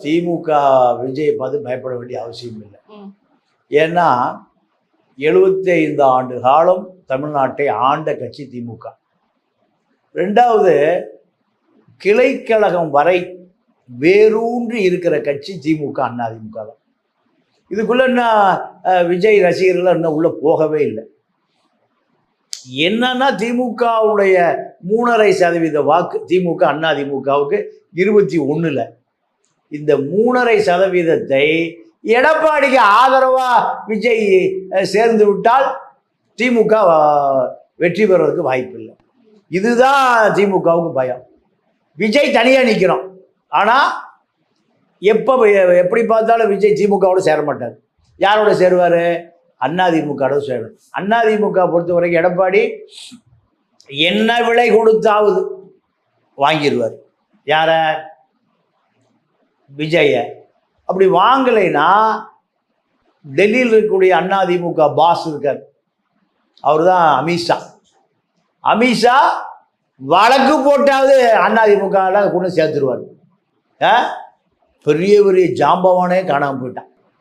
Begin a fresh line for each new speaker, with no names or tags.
திமுக விஜயை பார்த்து பயப்பட வேண்டிய அவசியம் இல்லை. ஏன்னா 75 ஆண்டு காலம் தமிழ்நாட்டை ஆண்ட கட்சி திமுக. ரெண்டாவது, கிளைக்கழகம் வரை வேரூன்றி இருக்கிற கட்சி திமுக, அதிமுக தான். இதுக்குள்ள விஜய் ரசிகர்கள் இன்னும் உள்ள போகவே இல்லை. என்னன்னா திமுகவுடைய 3.5% வாக்கு திமுக அதிமுகவுக்கு 21ல் இந்த 3.5%-ஐ எடப்பாடிக்கு ஆதரவா விஜய் சேர்ந்து விட்டால் திமுக வெற்றி பெறுவதற்கு வாய்ப்பு இல்லை. இதுதான் திமுகவுக்கு பயம். விஜய் தனியா நிற்கிறோம். ஆனா எப்படி பார்த்தாலும் விஜய் திமுகவோட சேர மாட்டார். யாரோட சேருவாரு? அதிமுகவோட சேரும். அதிமுக பொறுத்த வரைக்கும் எடப்பாடி என்ன விலை கொடுத்தாவது வாங்கிடுவார். யார? விஜய. அப்படி வாங்கலைன்னா டெல்லியில் இருக்கக்கூடிய அதிமுக பாஸ் இருக்கார், அவர் தான் அமித்ஷா. அமித்ஷா வழக்கு போட்டாவது அதிமுக கொண்டு சேர்த்துருவார். பெரிய பெரிய ஜாம்பவானே காணாமல் போயிட்டான்.